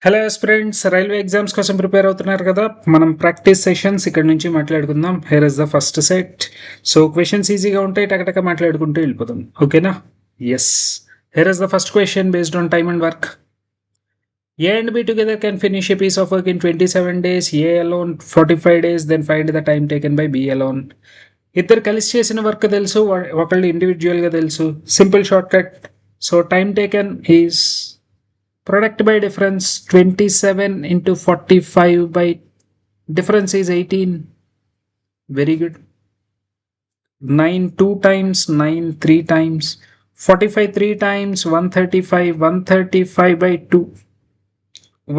Hello friends, railway exams కోసం prepare అవుతున్నారు కదా. మనం ప్రాక్టీస్ సెషన్స్ ఇక్కడ నుంచి మాట్లాడుకుందాం. Here is the first set. So questions ఈజీగా ఉంటాయి, టకటక మాట్లాడుకుంటూ వెళ్ళిపోతాం. ఓకేనా? Yes. Here is the first question based on time and work. A and B together can finish a piece of work in 27 days, A alone 45 days, then find the time taken by B alone. ఇద్దరు కలిసి చేసిన work తెలుసు, ఒకళ్ళు ఇండివిజువల్గా తెలుసు. Simple short cut. So time taken is product by difference 27 into 45 by difference is 18. Very good. 9 2 times, 9 3 times, 45 3 times, 135 by 2.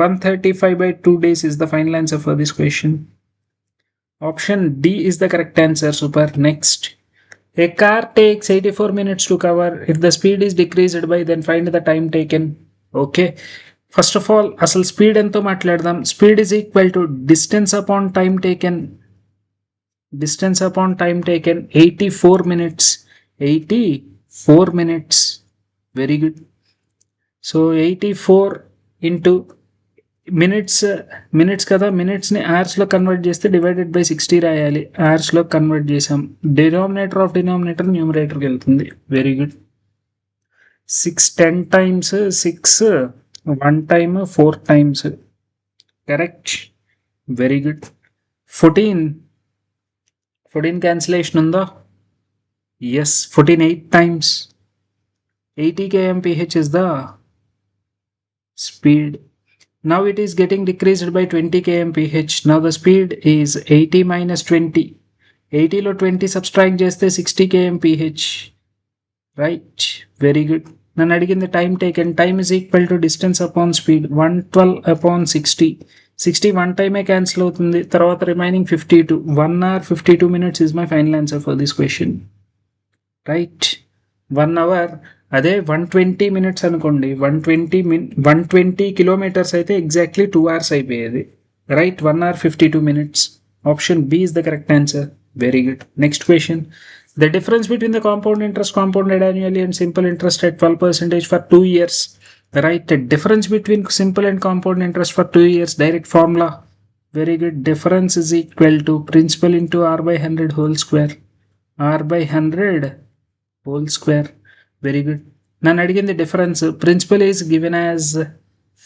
135 by 2 days is the final answer for this question. Option D is the correct answer. Super. Next. A car takes 84 minutes to cover. If the speed is decreased by, then find the time taken. Okay, first of all అసలు speed ఎంతో మాట్లాడదాం. Speed is equal to distance upon time taken. Distance upon time taken 84 minutes. 84 minutes. Very good. So 84 into minutes కదా, మినిట్స్ని అవర్స్లో convert చేస్తే divided by 60 రాయాలి. అవర్స్లో convert చేసాం. Denominator of denominator న్యూమరేటర్కి వెళ్తుంది. Very good. 6 10 times 6 1 time 4 times. Correct. Very good. 14 cancellation unda. Yes. 14 8 times. 80 kmph is the speed. Now it is getting decreased by 20 kmph. Now the speed is 80 minus 20. 80 లో 20 subtract చేస్తే 60 kmph. Right. Very good. నన్ను అడిగింది time taken. Time is equal to distance upon speed. 112 upon 60. 60 one టైమే cancel అవుతుంది. తర్వాత remaining 52. 1 hour 52 minutes ఈజ్ my final answer for this question. Right. 1 hour అదే 120 minutes అనుకోండి. 120 kilometers అయితే ఎగ్జాక్ట్లీ 2 hours అయిపోయేది. Right. 1 hour 52 minutes. Option B is the correct answer. Very good. Next question. The difference between the compound interest compounded annually and simple interest at 12% for 2 years. Right. The difference between simple and compound interest for 2 years. Direct formula. Very good. Difference is equal to principal into r by 100 whole square. R by 100 whole square. Very good. Nan adigin the difference. Principal is given as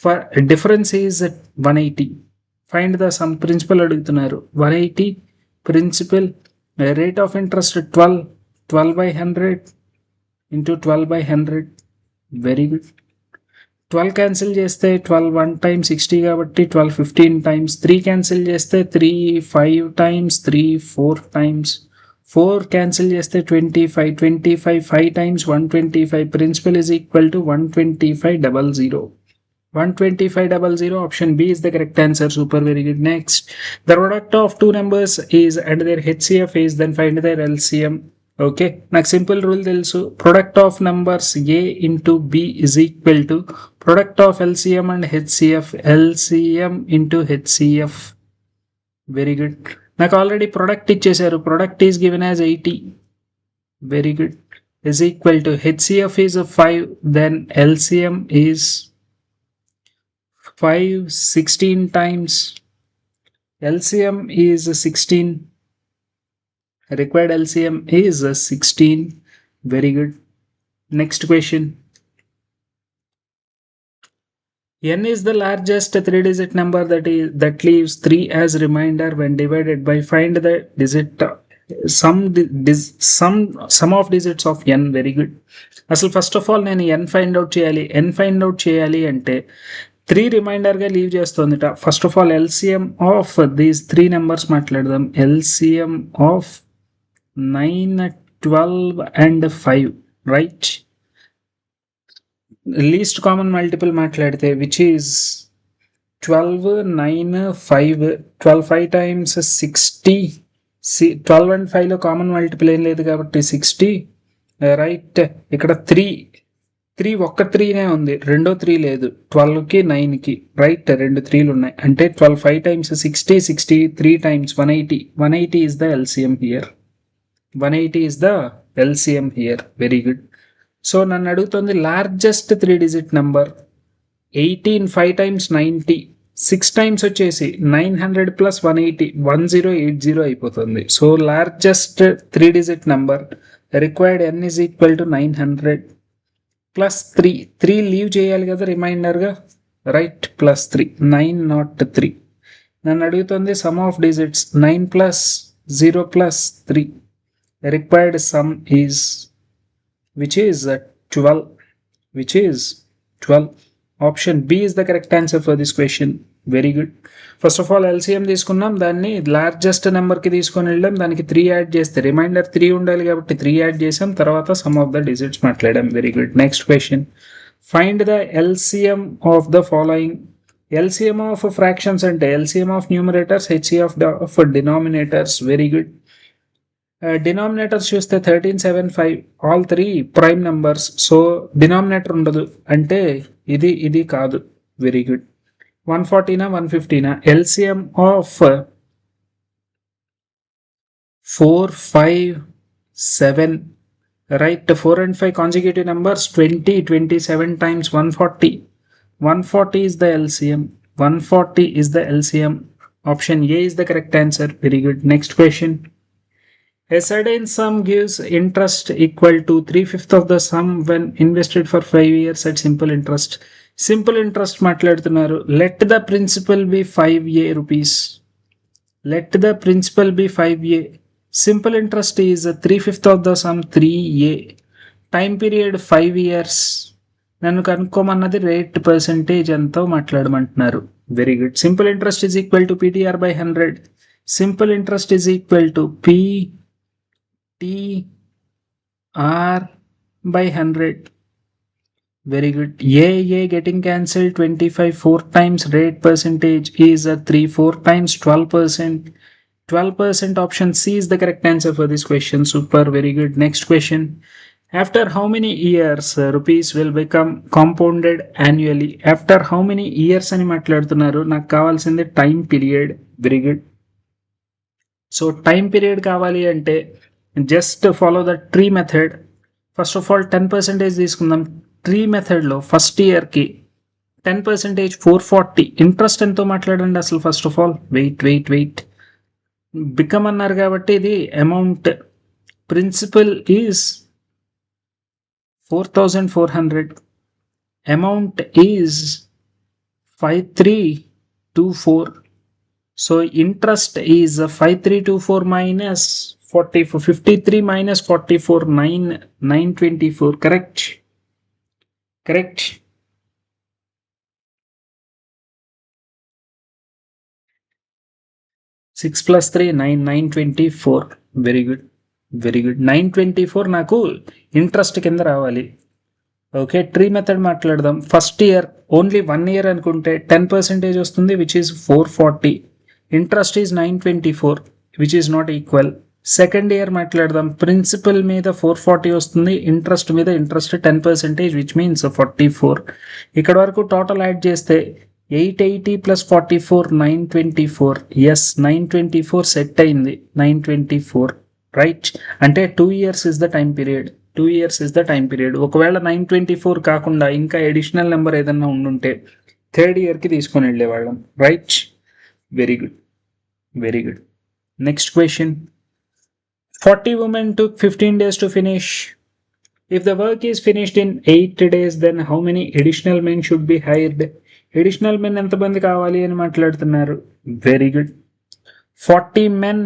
for difference is 180. Find the sum. Principal adugutunnaru. 180 principal. Rate of interest 12 by 100 into 12 by 100. Very good. 12 cancel చేస్తే 12 1 time 60 కాబట్టి 12 15 times. 3 cancel చేస్తే 3 5 times. 3 4 times. 4 cancel చేస్తే 25 5 times 125. Principal is equal to 125,000. 125,000. Option B is the correct answer. Super. Very good. Next. The product of two numbers is and their HCF is, then find their LCM. Okay. Next simple rule తెలుసు. Product of numbers A into B is equal to product of LCM and HCF. LCM into HCF. Very good. నాకు already product ఇచ్చేసారు. Product is given as 80. Very good. is equal to HCF is 5, then LCM is 5 16 times. LCM is 16. Required LCM is 16. Very good. Next question. N is the largest 3-digit number that leaves 3 as remainder when divided by. Find the digit sum of digits of n. Very good. అసలు first of all నేను n find out చేయాలి అంటే 3 రిమైండర్గా leave చేస్తుందిట. First of all LCM of these 3 numbers మాట్లాడదాం. LCM of 9 12 and 5. Right. Least common multiple మాట్లాడితే which is 12 9 5. 12 5 times 60. 12 and 5లో common multiple ఏం లేదు కాబట్టి 60. రైట్. ఇక్కడ 3 ఒక్క 3నే ఉంది, రెండో 3 లేదు. 12కి 9కి. రైట్. 2 3లు ఉన్నాయి అంటే 12 5 times 60. 60 3 times 180. 180 is the LCM here. 180 is the LCM here. Very good. So నన్ను అడుగుతుంది largest 3-digit number. 18 5 times 90, 6 times వచ్చేసి 900 ప్లస్ 180 1080 అయిపోతుంది. So largest 3 digit number required n is equal to 900 plus 3 leave చేయాలి కదా రిమైండర్గా, right, plus 3 9 not 3. నన్ను అడుగుతుంది some of digits 9 plus 0 plus 3. Required some is which is 12, which is 12. Option B is the correct answer for this question. Very good. First of all LCM తీసుకున్నాం, దాన్ని largest నెంబర్కి తీసుకొని వెళ్ళాం, దానికి 3 add చేస్తే reminder 3 ఉండాలి కాబట్టి 3 యాడ్ చేసాం, తర్వాత సమ్ ఆఫ్ ద డిజిట్స్ మాట్లాడాం. Very good. Next question, find the LCM of the following. LCM of fractions అంటే LCM of numerators, HCF of denominators. Very good. Denominators చూస్తే 1375 all 3 prime numbers, so denominator ఉండదు అంటే ఇది కాదు. Very good. 140నా 150నా? LCM of 4 5 7, right. 4 and 5 consecutive numbers, 20 27 times 140. 140 is the LCM. 140 is the LCM. Option A is the correct answer. Very good. Next question. A certain sum gives interest equal to 3/5 of the sum when invested for 5 years at simple interest. Simple interest మాట్లాడుతున్నారు. Let the principal be 5A rupees. Let the principal be 5A. Simple interest is 3/5 of the sum 3A. Time period 5 years. నన్ను కనుక్కోమన్నది rate percentage ఎంతో మాట్లాడమంటున్నారు. Very good. Simple interest is equal to PTR by 100. Simple interest is equal to PTR by 100. Very good. A getting cancelled. 25 4 times rate percentage is 3 4 times 12%. 12%. Option C is the correct answer for this question. Super. Very good. Next question. After how many years rupees will become compounded annually? After how many years అని మాట్లాడుతున్నారు? నాకు కావాల్సింది time period. Very good. So time period కావాలి అంటే just follow the tree method. First of all 10% తీసుకుందాం. Tree మెథడ్లో first ఇయర్కి 10% 440. Interest ఎంతో మాట్లాడండి అసలు. First of all wait become అన్నారు కాబట్టి ఇది amount. Principal is 4400. Amount is 5324. So interest is 5324 minus 44. 53 minus 44 924. Correct. 6 plus 3 924. Very good. 924 నాకు ఇంట్రెస్ట్ కింద రావాలి. ఓకే, ట్రీ మెథడ్ మాట్లాడదాం. ఫస్ట్ ఇయర్ ఓన్లీ 1 year అనుకుంటే 10% వస్తుంది, which is 440. Interest is 924, which is not equal. Second year మాట్లాడదాం. Principal మీద 440 వస్తుంది, interest మీద ఇంట్రెస్ట్ 10%, విచ్ మీన్స్ 44. ఇక్కడ వరకు టోటల్ యాడ్ చేస్తే 880 plus 44 924. ఎస్, 924 సెట్ అయింది. 924 రైట్. అంటే 2 years is the time period. 2 years is the time period. ఒకవేళ 924 కాకుండా ఇంకా ఎడిషనల్ నెంబర్ ఏదన్నా ఉండుంటే థర్డ్ ఇయర్కి తీసుకొని వెళ్ళేవాళ్ళం. Right. Very good. Next question. 40 women took 15 days to finish. If the work is finished in 8 days, then how many additional men should be hired? Additional men ఎంతమంది కావాలి అని మాట్లాడుతున్నారు. Very good. 40 men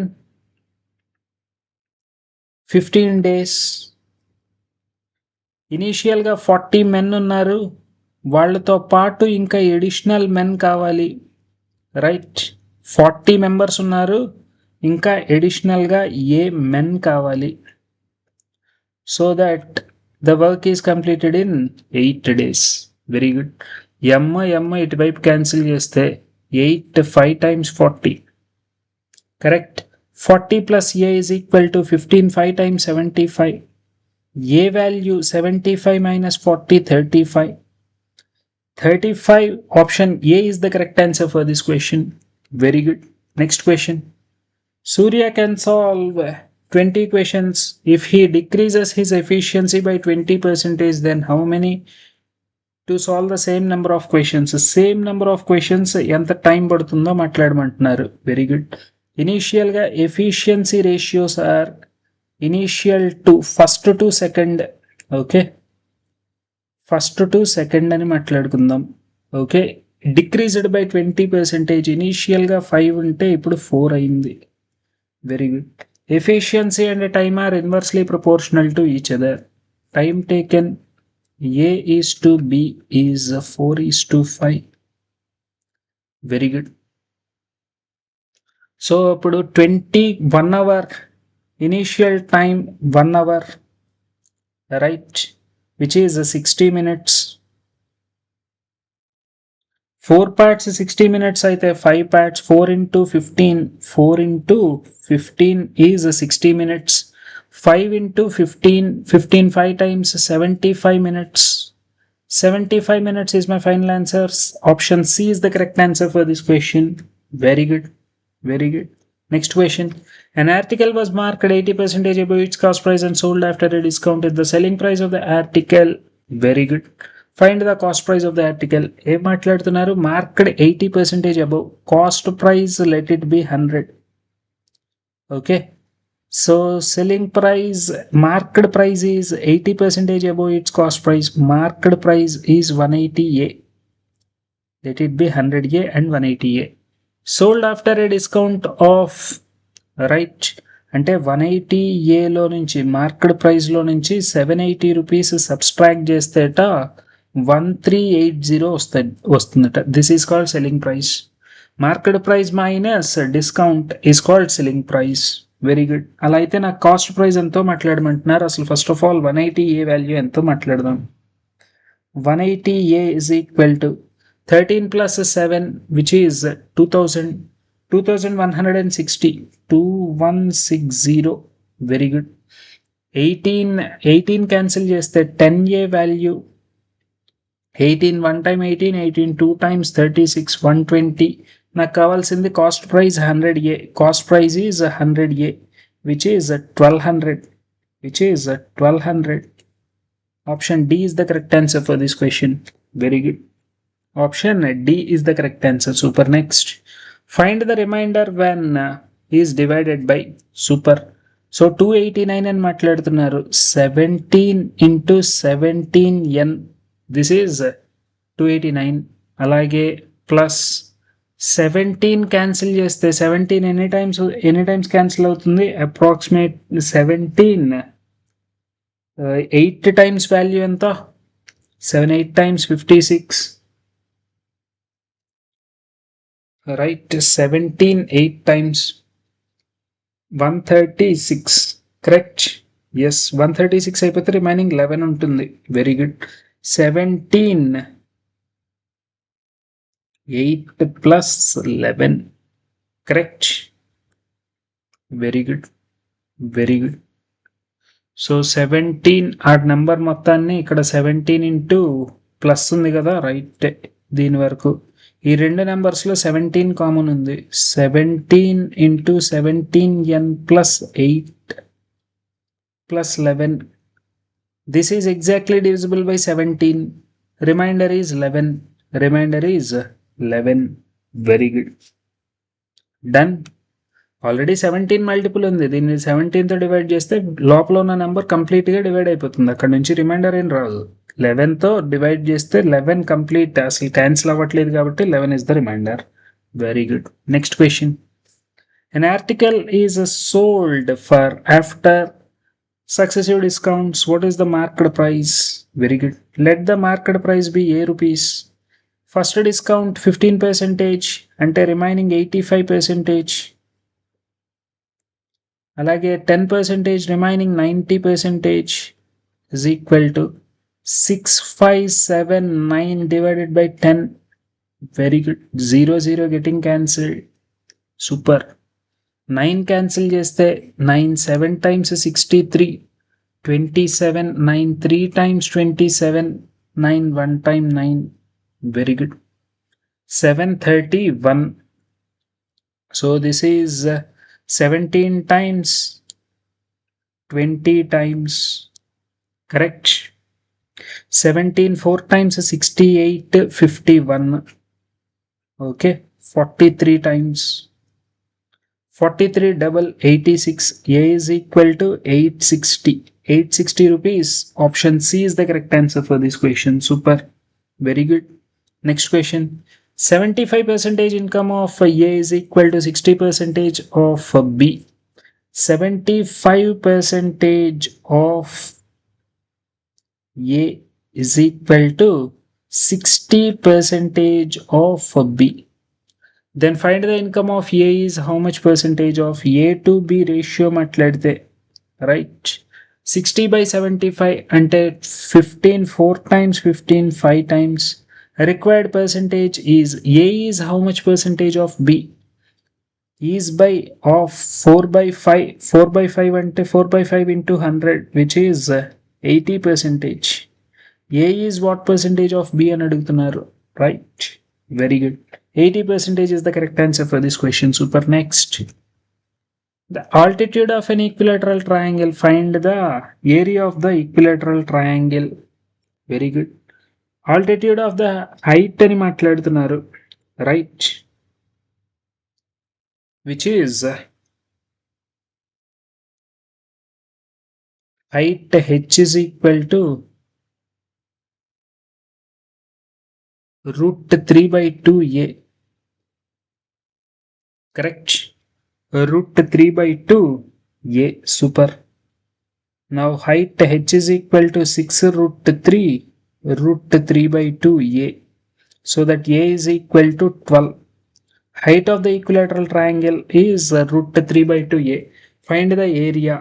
15 days. ఇనీషియల్గా 40 men ఉన్నారు, వాళ్ళతో పాటు ఇంకా additional men కావాలి. రైట్. 40 members ఉన్నారు, ఇంకా ఎడిషనల్గా men కావాలి. So that the work is completed in 8 days. Very good. M ఇటువైపు క్యాన్సిల్ చేస్తే 8 5 times 40. Correct. 40 plus A is equal to 15 5 times 75. A value 75 minus 40 35. 35. Option A is the correct answer for this question. Very good. Next question. Surya can solve 20 questions. If he decreases his efficiency by 20%, then how many to solve the same number of questions. Same number of questions ఎంత time పడుతుందో మాట్లాడమంటున్నారు. Very good. ఇనీషియల్గా efficiency ratios are initial to first to second. Okay, first to second అని మాట్లాడుకుందాం. Okay, decreased by 20%. ఇనీషియల్గా 5 ఉంటే ఇప్పుడు 4 అయింది. Very good. Efficiency and time are inversely proportional to each other. Time taken A is to B is 4:5. Very good. So ఇప్పుడు 1 hour initial time 1 hour, right, which is 60 minutes. 4 parts 60 minutes అయితే 5 parts 4 into 15. 4 into 15 is 60 minutes. 5 into 15, 5 times 75 minutes. 75 minutes is my final answer. Option C is the correct answer for this question. Very good. Very good. Next question. An article was marked 80% above its cost price and sold after a discount. The selling price of the article. Very good. Find the cost price of the article. ఏం మాట్లాడుతున్నారు? Marked 80% above. Cost price let it be 100. Okay. So selling price, marked price is 80% above its cost price. Marked price is 180A. Let it be 100A and 180A. Sold after a discount of, right, అంటే 180Aలో నుంచి market ప్రైస్లో నుంచి 780 rupees subtract చేస్తేట 1380 వస్తుందట. This is called selling price. Market price minus discount is called selling price. Very good. అలా అయితే నాకు cost price ఎంతో మాట్లాడమంటున్నారు. అసలు first of all 180A value ఎంతో మాట్లాడదాం. 180A is equal to 13 plus 7, which is 2000, 2160, 2160. Very good. 18 cancel చేస్తే 10A value. 18 1 time 18, 18 2 times 36, 120. నాకు కావాల్సింది cost price 100A. Cost price is 100A, which is 1200, which is 1200. Option D is the correct answer for this question. Very good. Option D is the correct answer. Super. Next. Find the remainder when is divided by. Super. So 289 అని మాట్లాడుతున్నారు. 17 into 17n. This is 289. అలాగే plus 17 cancel చేస్తే 17 any times cancel అవుతుంది. Approximate 17 8 times value ఎంత? 7 8 times 56. Right, 17 8 times 136. Correct. Yes, 136 అయిపోతే remaining 11 ఉంటుంది. Very good. 17 8 plus 11. Correct. Very good. Very good. So 17 ఆ number మొత్తాన్ని ఇక్కడ 17 ఇంటూ ప్లస్ ఉంది కదా, రైట్, దీని వరకు ఈ రెండు నెంబర్స్లో 17 కామన్ ఉంది. 17 into 17n plus 8 plus 11. This is exactly divisible by 17. Remainder is 11. Remainder is 11. Very good. Done. Already 17 multiple ఉంది. దీన్ని 17తో డివైడ్ చేస్తే లోపల ఉన్న నెంబర్ కంప్లీట్గా డివైడ్ అయిపోతుంది. అక్కడ నుంచి రిమైండర్ ఏం రాదు. 11తో డివైడ్ చేస్తే 11 కంప్లీట్, అసలు క్యాన్సిల్ అవ్వట్లేదు కాబట్టి 11 is the remainder. Very good. Next question. An article is sold for after successive discounts. What is the market price? Very good. Let the market price be A rupees. First discount 15%, అంటే remaining 85%. అలాగే 10% remaining 90% is equal to 6579 divided by 10. Very good. 0 0 getting cancelled. Super. 9 cancel చేస్తే 9 7 times 63, 27. 9 3 times 27, 9 1 time 9. Very good. 731. So this is 17 times 20 times. Correct. 17 4 times 68 51. Okay, 43 times 43 double 86. A is equal to 860. 860 rupees. Option C is the correct answer for this question. Super. Very good. Next question. 75 percentage income of A is equal to 60 percentage of B. 75 percentage of A is equal to 60 percentage of B. Then find the income of A is how much percentage of A to B ratio matlade, right? 60 by 75 ante 15 4 times 15 5 times. Required percentage is A is how much percentage of B? Is by of 4 by 5. 4 by 5 ante 4 by 5 into 100, which is 80 percentage. A is what percentage of B అని అడుగుతున్నారు, right? Very good. 80 percentage is the correct answer for this question. Super. Next. The altitude of an equilateral triangle. Find the area of the equilateral triangle. Very good. Altitude of the height అని మాట్లాడుతున్నారు, right? Which is height h is equal to root 3 by 2a. Correct? Root 3 by 2a. Super. Now height h is equal to 6 root 3 by 2a. So that a is equal to 12. Height of the equilateral triangle is root 3 by 2a. Find the area.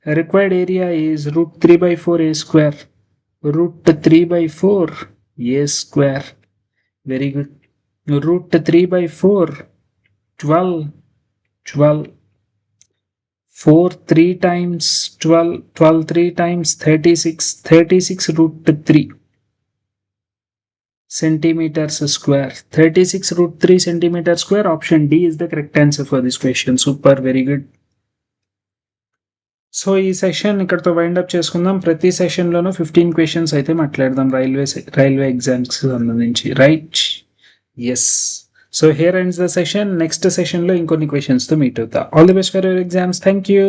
Required area is root 3 by 4a square. Root 3 by 4 a square. Very good. Root 3 by 4 12. 12. 4 3 times 12. 12 3 times 36. 36 root 3 centimeters square. 36 root 3 centimeters square. Option D is the correct answer for this question. Super. Very good. So ఈ session ఇక్కడతో wind up చేసుకుందాం. ప్రతి సెషన్లోనూ 15 questions అయితే మాట్లాడదాం railway ఎగ్జామ్స్కి సంబంధించి, right? Yes. So here ends the session. Next సెషన్లో ఇంకొన్ని క్వశ్చన్స్తో మీట్ అవుతా. All the best for your exams. Thank you.